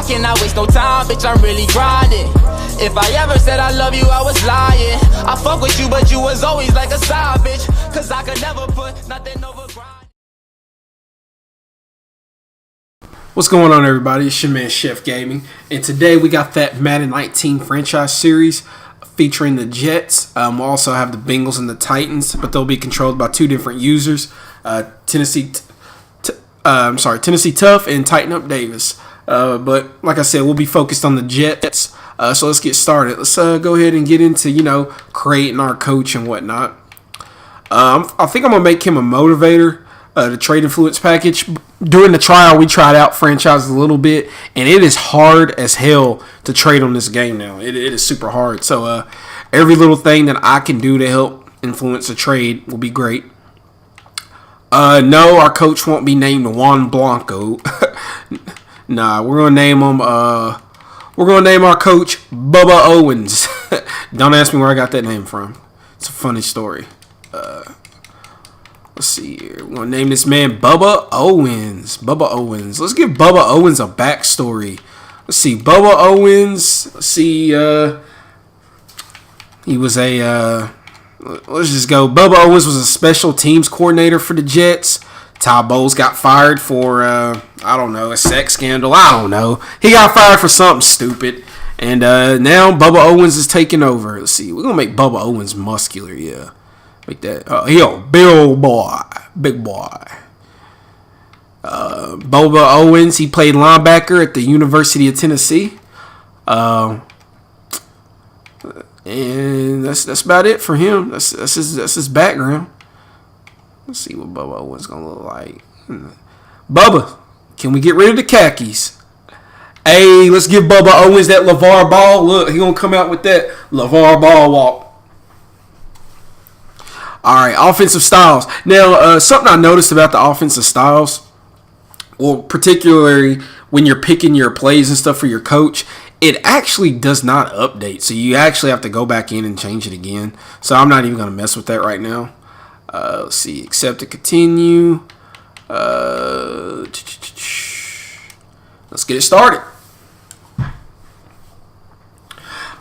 cannot waste no time, bitch, I'm really grinding. If I ever said I love you, I was lying. I fuck with you, but you was always like a side bitch, cause I could never put nothing over grind. What's going on, everybody? It's your man ChefGaming, and today we got that Madden 19 franchise series featuring the Jets. We'll also have the Bengals and the Titans, but they'll be controlled by two different users: Tennessee Tough and Tighten Up Davis. But like I said, we'll be focused on the Jets. So let's get started. Let's go ahead and get into creating our coach and whatnot. I think I'm gonna make him a motivator. The trade influence package. During the trial, we tried out franchises a little bit, and it is hard as hell to trade on this game now. It is super hard. So every little thing that I can do to help influence a trade will be great. No, our coach won't be named Juan Blanco. Nah, we're gonna name him. We're gonna name our coach Bubba Owens. Don't ask me where I got that name from. It's a funny story. Let's see here. We're going to name this man Bubba Owens. Bubba Owens. Let's give Bubba Owens a backstory. Let's see. Bubba Owens. Let's see. He was a... let's just go. Bubba Owens was a special teams coordinator for the Jets. Todd Bowles got fired for, I don't know, a sex scandal. I don't know. He got fired for something stupid. And now Bubba Owens is taking over. Let's see. We're going to make Bubba Owens muscular, yeah. Like that. Big boy. Bubba Owens, he played linebacker at the University of Tennessee. And that's about it for him. That's his background. Let's see what Bubba Owens gonna look like. Bubba, can we get rid of the khakis? Hey, let's give Bubba Owens that LeVar Ball. Look, he gonna come out with that LeVar Ball walk. All right, offensive styles. Now, something I noticed about the offensive styles, well, particularly when you're picking your plays and stuff for your coach, it actually does not update. So you actually have to go back in and change it again. So I'm not even going to mess with that right now. Let's see. Accept to continue. Let's get it started.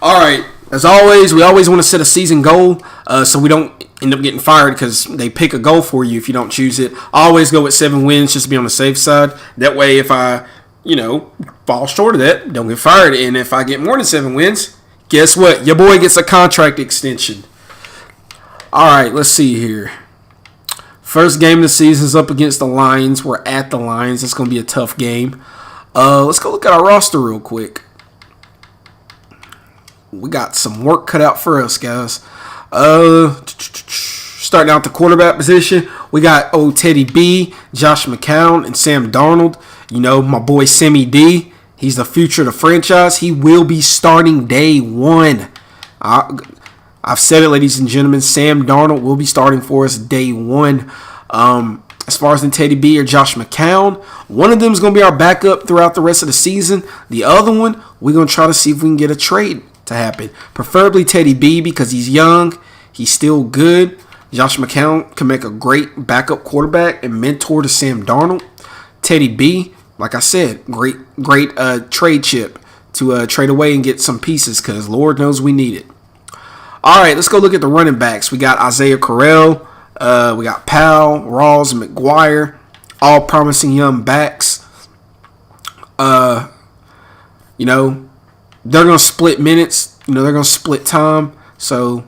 All right. As always, we always want to set a season goal so we don't end up getting fired because they pick a goal for you if you don't choose it. I always go with 7 wins just to be on the safe side. That way, if I, fall short of that, don't get fired. And if I get more than 7 wins, guess what? Your boy gets a contract extension. All right, let's see here. First game of the season is up against the Lions. We're at the Lions. It's going to be a tough game. Let's go look at our roster real quick. We got some work cut out for us, guys. Starting out the quarterback position, we got Teddy B, Josh McCown, and Sam Darnold. My boy Sammy D. He's the future of the franchise. He will be starting day one. I've said it, ladies and gentlemen. Sam Darnold will be starting for us day one. As far as in Teddy B or Josh McCown, one of them is going to be our backup throughout the rest of the season. The other one, we're going to try to see if we can get a trade to happen. Preferably Teddy B because he's young. He's still good. Josh McCown can make a great backup quarterback and mentor to Sam Darnold. Teddy B, like I said, great trade chip to trade away and get some pieces because Lord knows we need it. All right, let's go look at the running backs. We got Isaiah Correll. We got Powell, Rawls, and McGuire. All promising young backs. They're going to split minutes. They're going to split time. So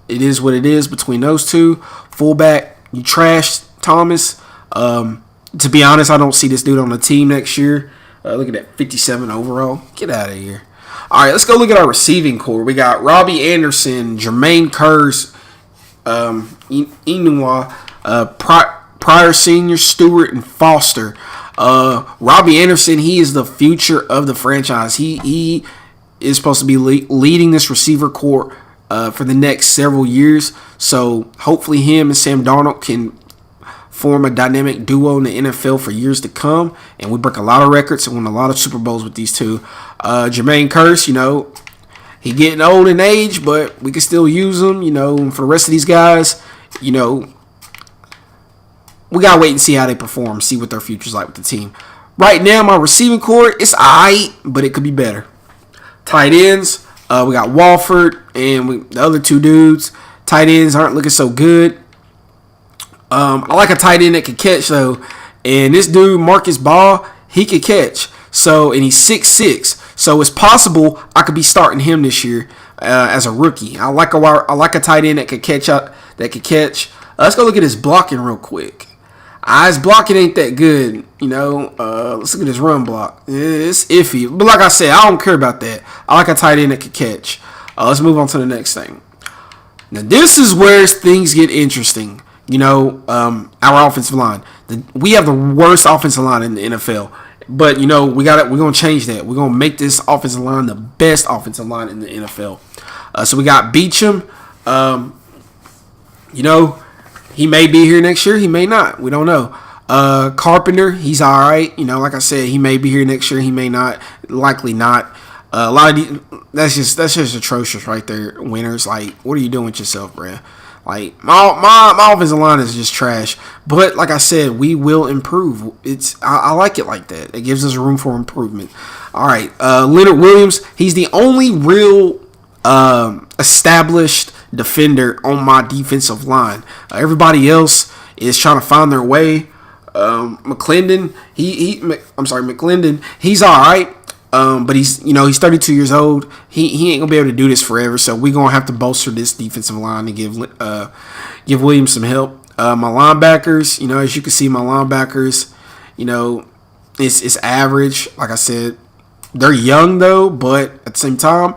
it is what it is between those two. Fullback, you trashed Thomas. To be honest, I don't see this dude on the team next year. Look at that, 57 overall. Get out of here. All right, let's go look at our receiving core. We got Robbie Anderson, Jermaine Kearse, Inouye, Pryor Sr., Stewart, and Foster. Robbie Anderson, he is the future of the franchise. He is supposed to be leading this receiver core for the next several years. So hopefully him and Sam Darnold can form a dynamic duo in the NFL for years to come. And we break a lot of records and win a lot of Super Bowls with these two. Jermaine Kearse, he getting old in age, but we can still use him. And for the rest of these guys, we got to wait and see how they perform, see what their future's like with the team. Right now, my receiving core, it's alright, but it could be better. Tight ends, we got Walford and the other two dudes. Tight ends aren't looking so good. I like a tight end that can catch, though. And this dude, Marcus Ball, he can catch. So, and he's 6'6". So it's possible I could be starting him this year as a rookie. I like a tight end that could catch up. Let's go look at his blocking real quick. His blocking ain't that good, you know. Let's look at his run block. It's iffy. But like I said, I don't care about that. I like a tight end that could catch. Let's move on to the next thing. Now, this is where things get interesting. You know, our offensive line. We have the worst offensive line in the NFL. But, you know, we're going to change that. We're going to make this offensive line the best offensive line in the NFL. So we got Beachum. You know, he may be here next year. He may not. We don't know. Carpenter, he's all right. You know, like I said, he may be here next year. He may not. Likely not. A lot of that's just atrocious right there. Winners, like, what are you doing with yourself, bruh? Like, my offensive line is just trash. But like I said, we will improve. I like it like that. It gives us room for improvement. All right, Leonard Williams. He's the only real established defender on my defensive line. Everybody else is trying to find their way. McClendon, McClendon. He's all right. But he's 32 years old. He ain't gonna be able to do this forever. So we're gonna have to bolster this defensive line and give Williams some help. My linebackers, you know, as you can see, my linebackers, you know, it's average. Like I said, they're young though, but at the same time,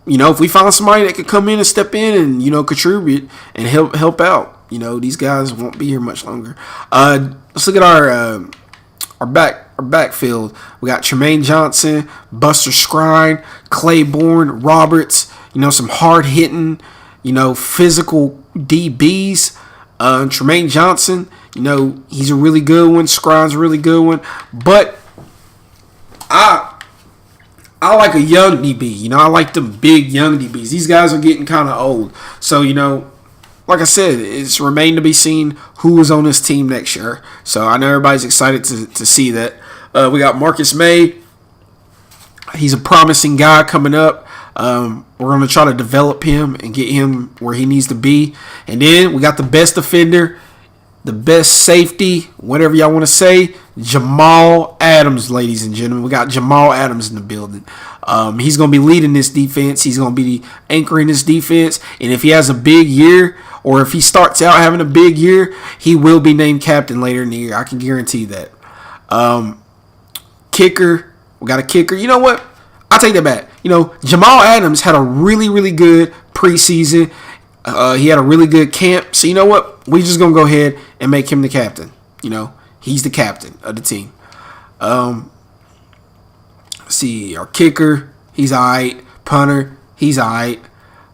you know, if we find somebody that could come in and step in and, you know, contribute and help out, you know, these guys won't be here much longer. Let's look at our backfield. We got Tremaine Johnson, Buster Skrine, Claiborne, Roberts, you know, some hard-hitting, you know, physical DBs. Tremaine Johnson, you know, he's a really good one. Skrine's a really good one. But I like a young DB. You know, I like them big young DBs. These guys are getting kind of old. So, you know, like I said, it's remained to be seen who is on this team next year. So I know everybody's excited to see that. We got Marcus May. He's a promising guy coming up. We're going to try to develop him and get him where he needs to be. And then we got the best defender, the best safety, whatever y'all want to say, Jamal Adams, ladies and gentlemen. We got Jamal Adams in the building. He's going to be leading this defense. He's going to be anchoring this defense. And if he has a big year, or if he starts out having a big year, he will be named captain later in the year. I can guarantee that. Kicker. We got a kicker. You know what? I'll take that back. You know, Jamal Adams had a really, really good preseason. He had a really good camp. So, you know what? We're just going to go ahead and make him the captain. You know, he's the captain of the team. Let's see, our kicker, he's all right. Punter, he's all right.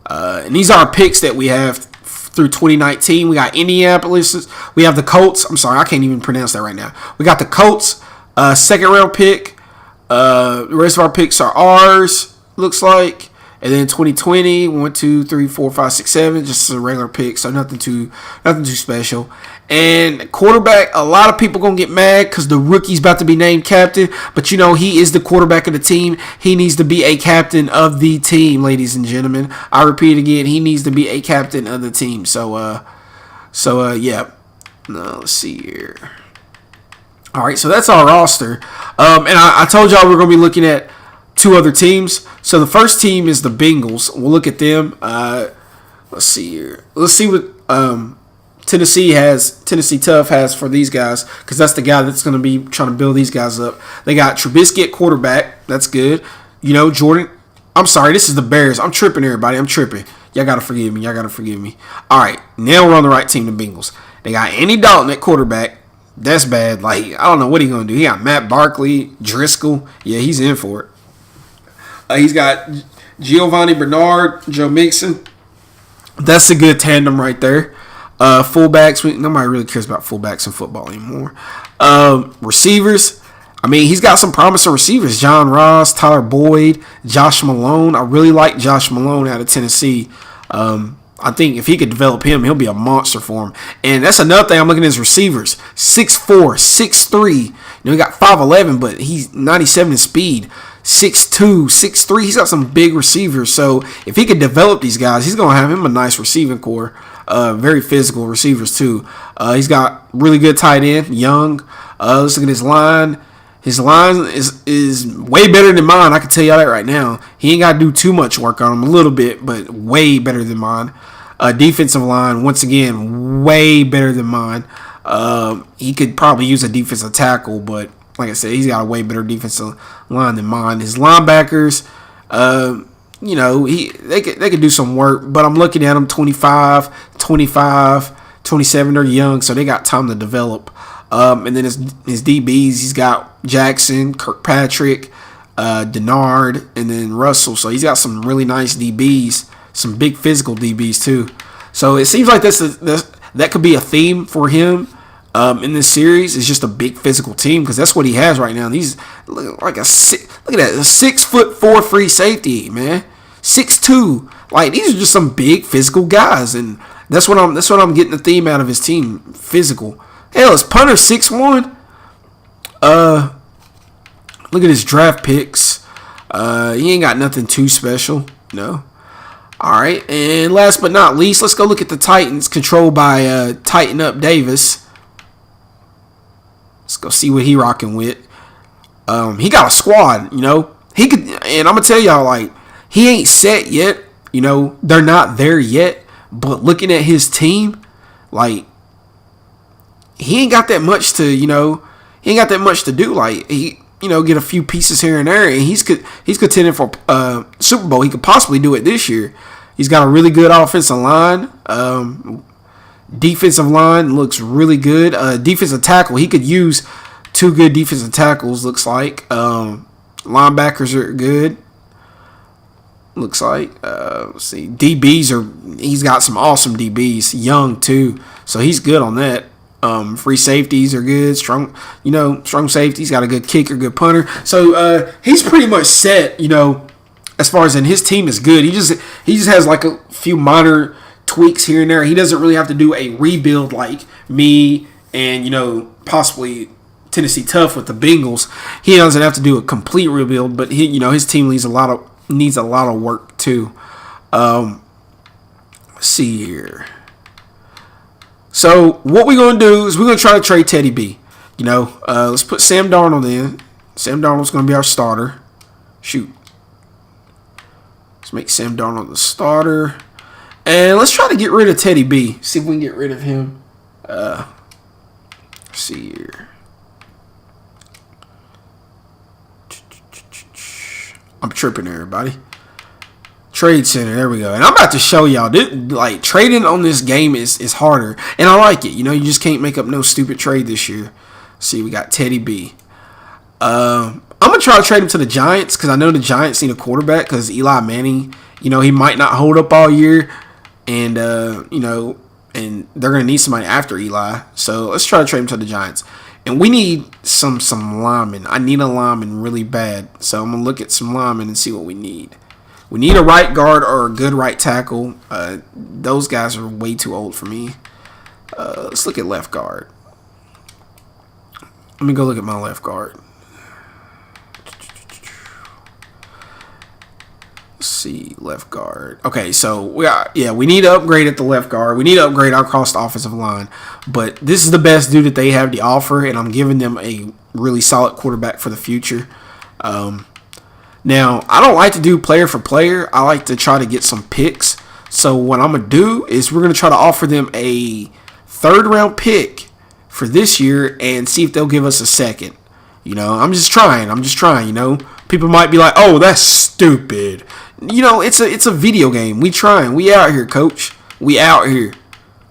And these are our picks that we have through 2019. We got Indianapolis. We have the Colts. I'm sorry, I can't even pronounce that right now. We got the Colts, second round pick. The rest of our picks are ours, looks like. And then 2020, 1, 2, 3, 4, 5, 6, 7, just a regular pick, so nothing too special. And quarterback, a lot of people gonna get mad because the rookie's about to be named captain, but you know he is the quarterback of the team. He needs to be a captain of the team, ladies and gentlemen. I repeat again, he needs to be a captain of the team. So yeah. Now, let's see here. All right, so that's our roster. And I told y'all we're gonna be looking at two other teams. So the first team is the Bengals. We'll look at them. Let's see here. Let's see what Tennessee Tough has for these guys, because that's the guy that's going to be trying to build these guys up. They got Trubisky at quarterback. That's good. You know, Jordan. I'm sorry, this is the Bears. I'm tripping, everybody. I'm tripping. Y'all got to forgive me. All right, now we're on the right team, the Bengals. They got Andy Dalton at quarterback. That's bad. Like, I don't know what he's going to do. He got Matt Barkley, Driscoll. Yeah, he's in for it. He's got Giovanni Bernard, Joe Mixon. That's a good tandem right there. Fullbacks, nobody really cares about fullbacks in football anymore. Receivers, I mean, he's got some promising receivers. John Ross, Tyler Boyd, Josh Malone. I really like Josh Malone out of Tennessee. I think if he could develop him, he'll be a monster for him. And that's another thing I'm looking at his receivers. 6'4", 6'3", You know, he got 5'11", but he's 97 in speed. 6'2", 6'3". He's got some big receivers. So if he could develop these guys, he's gonna have him a nice receiving core. Very physical receivers too. He's got really good tight end, Young. Let's look at his line. His line is way better than mine. I can tell you that right now. He ain't got to do too much work on him, a little bit, but way better than mine. Defensive line, once again, way better than mine. He could probably use a defensive tackle, but like I said, he's got a way better defensive line than mine. His linebackers, you know, they could do some work, but I'm looking at them 25, 27. They're young, so they got time to develop. And then his DBs, he's got Jackson, Kirkpatrick, Denard, and then Russell. So he's got some really nice DBs, some big physical DBs too. So it seems like that could be a theme for him in this series. It's just a big physical team because that's what he has right now. He's like look at that, a 6'4" free safety, man, 6'2". Like these are just some big physical guys, and that's what I'm getting the theme out of his team, physical. Hell, his punter 6'1". Look at his draft picks. He ain't got nothing too special. No. All right, and last but not least, let's go look at the Titans, controlled by Tighten Up Davis. Let's go see what he rocking with. He got a squad, you know. He could, and I'm gonna tell y'all, like, he ain't set yet. You know, they're not there yet. But looking at his team, like, he ain't got that much to, you know, he ain't got that much to do. Like, he, you know, get a few pieces here and there, and he's contending for Super Bowl. He could possibly do it this year. He's got a really good offensive line. Defensive line looks really good. Defensive tackle, he could use 2 good defensive tackles, looks like. Linebackers are good. Looks like. Let's see. He's got some awesome DBs. Young, too. So he's good on that. Free safeties are good. Strong safety. He's got a good kicker, good punter. So he's pretty much set, you know, as far as in his team is good. He just has like a few minor tweaks here and there. He doesn't really have to do a rebuild like me and, you know, possibly Tennessee Tough with the Bengals. He doesn't have to do a complete rebuild, but his team needs a lot of work too. Let's see here. So what we're gonna do is we're gonna try to trade Teddy B. You know, let's put Sam Darnold in. Sam Darnold's gonna be our starter. Shoot. Let's make Sam Darnold the starter. And let's try to get rid of Teddy B. See if we can get rid of him. Let's see here. I'm tripping, everybody. Trade Center, there we go. And I'm about to show y'all, like, trading on this game is harder. And I like it. You know, you just can't make up no stupid trade this year. See, we got Teddy B. I'm going to try to trade him to the Giants because I know the Giants need a quarterback because Eli Manning, you know, he might not hold up all year. And, you know, and they're going to need somebody after Eli. So let's try to trade him to the Giants. And we need some linemen. I need a lineman really bad. So I'm going to look at some linemen and see what we need. We need a right guard or a good right tackle. Those guys are way too old for me. Let's look at left guard. Let me go look at my left guard. Let's see, left guard. Okay, so we need to upgrade at the left guard. We need to upgrade across the offensive line. But this is the best dude that they have to offer, and I'm giving them a really solid quarterback for the future. Now, I don't like to do player for player. I like to try to get some picks. So what I'm going to do is we're going to try to offer them a 3rd-round pick for this year and see if they'll give us a 2nd. You know, I'm just trying, you know. People might be like, oh, that's stupid. You know, it's a video game. We trying. We out here, coach. We out here.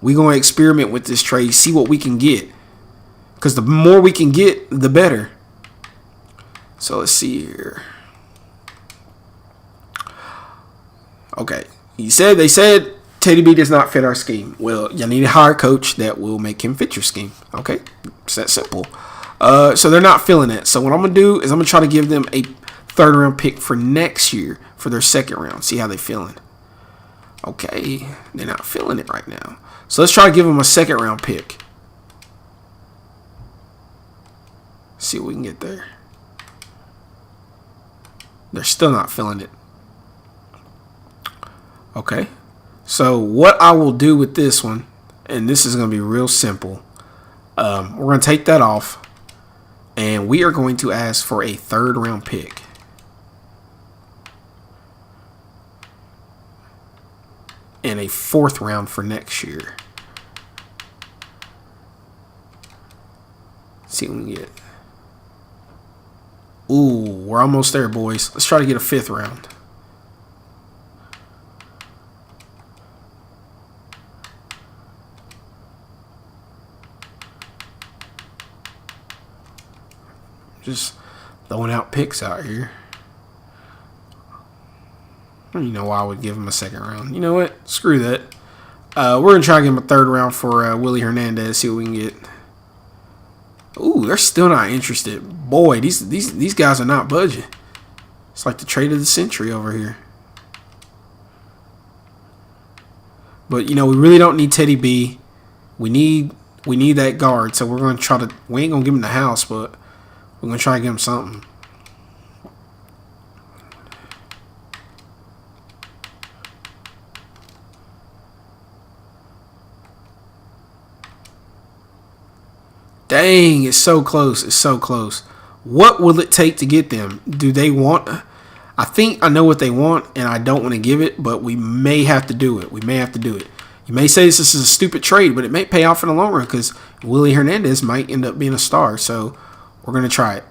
We going to experiment with this trade, see what we can get. Because the more we can get, the better. So let's see here. Okay, they said Teddy B does not fit our scheme. Well, you need to hire a coach that will make him fit your scheme. Okay, it's that simple. So they're not feeling it. So what I'm going to do is I'm going to try to give them a 3rd-round pick for next year for their 2nd round. See how they're feeling. Okay, they're not feeling it right now. So let's try to give them a 2nd-round pick. See what we can get there. They're still not feeling it. Okay. So what I will do with this one, and this is going to be real simple. We're going to take that off. And we are going to ask for a 3rd round pick. And a 4th round for next year. Let's see what we can get. Ooh, we're almost there, boys. Let's try to get a 5th round. Just throwing out picks out here. You know why I would give him a 2nd round. You know what? Screw that. We're going to try to give him a 3rd round for Willie Hernandez. See what we can get. Ooh, they're still not interested. Boy, these guys are not budging. It's like the trade of the century over here. But, you know, we really don't need Teddy B. We need that guard. So we're going to try to... We ain't going to give him the house, but... We're going to try to give him something. Dang, it's so close. It's so close. What will it take to get them? Do they want... I think I know what they want, and I don't want to give it, but we may have to do it. We may have to do it. You may say this is a stupid trade, but it may pay off in the long run because Willie Hernandez might end up being a star. So... We're going to try it.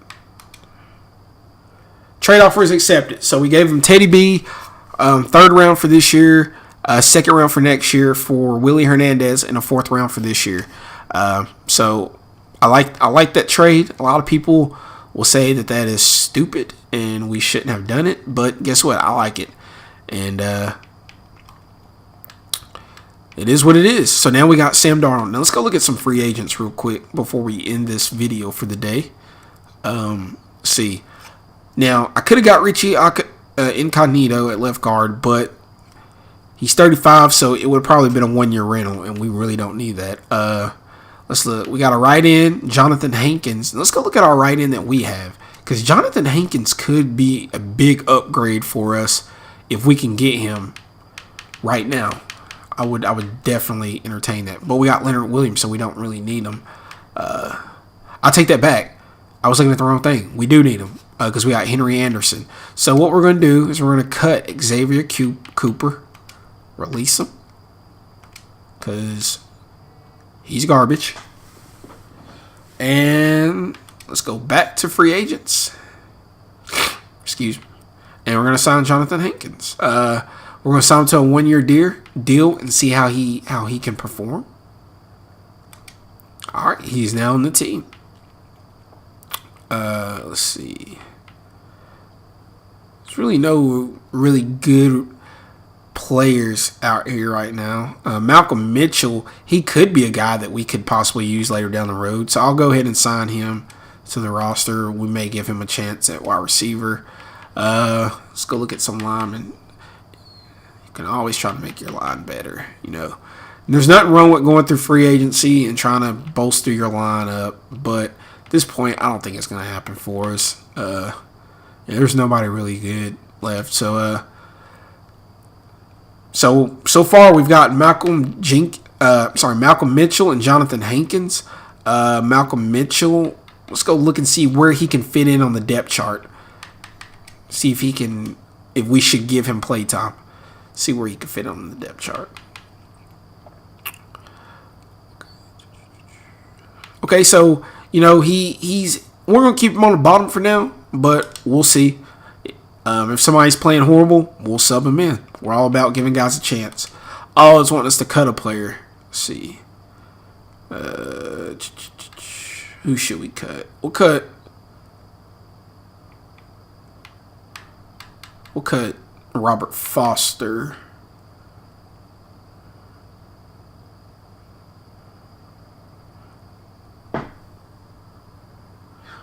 Trade offer is accepted. So we gave him Teddy B, 3rd round for this year, 2nd round for next year for Willie Hernandez, and a 4th round for this year. So I like that trade. A lot of people will say that is stupid and we shouldn't have done it. But guess what? I like it. And it is what it is. So now we got Sam Darnold. Now let's go look at some free agents real quick before we end this video for the day. See. Now, I could have got Richie Incognito at left guard, but he's 35, so it would have probably been a 1-year rental, and we really don't need that. Let's look. We got a right end, Jonathan Hankins. Let's go look at our right end that we have, because Jonathan Hankins could be a big upgrade for us if we can get him right now. I would definitely entertain that. But we got Leonard Williams, so we don't really need him. I'll take that back. I was looking at the wrong thing. We do need him because we got Henry Anderson. So what we're going to do is we're going to cut Xavier Cooper, release him because he's garbage. And let's go back to free agents. Excuse me. And we're going to sign Jonathan Hankins. We're going to sign him to a 1-year deal and see how he can perform. All right, he's now on the team. Let's see. There's really no really good players out here right now. Malcolm Mitchell, he could be a guy that we could possibly use later down the road. So I'll go ahead and sign him to the roster. We may give him a chance at wide receiver. Let's go look at some linemen. You can always try to make your line better, you know. And there's nothing wrong with going through free agency and trying to bolster your line up, but at this point, I don't think it's going to happen for us. There's nobody really good left. So far we've got Malcolm Mitchell and Jonathan Hankins. Malcolm Mitchell, let's go look and see where he can fit in on the depth chart. See if we should give him play time. See where he can fit on the depth chart. Okay, so we're gonna keep him on the bottom for now, but we'll see. If somebody's playing horrible, we'll sub him in. We're all about giving guys a chance. I always want us to cut a player. Let's see. Who should we cut? We'll cut Robert Foster.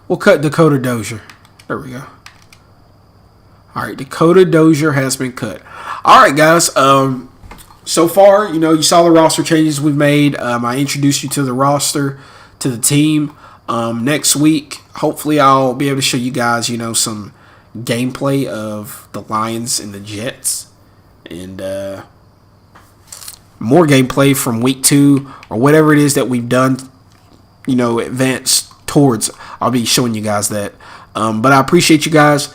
We'll cut Dakota Dozier. There we go. All right, Dakota Dozier has been cut. All right, guys. So far, you saw the roster changes we've made. I introduced you to the roster, to the team. Next week, hopefully I'll be able to show you guys, some gameplay of the Lions and the Jets, and more gameplay from week 2 or whatever it is that we've done, advanced towards. I'll be showing you guys that. But I appreciate you guys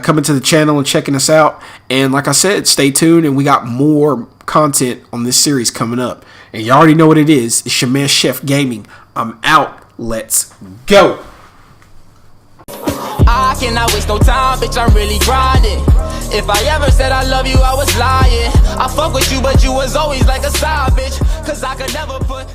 coming to the channel and checking us out. And like I said, stay tuned, and we got more content on this series coming up. And you already know what it is. It's your man Chef Gaming. I'm out. Let's go. I cannot waste no time, bitch, I'm really grinding. If I ever said I love you, I was lying. I fuck with you, but you was always like a side bitch. Cause I could never put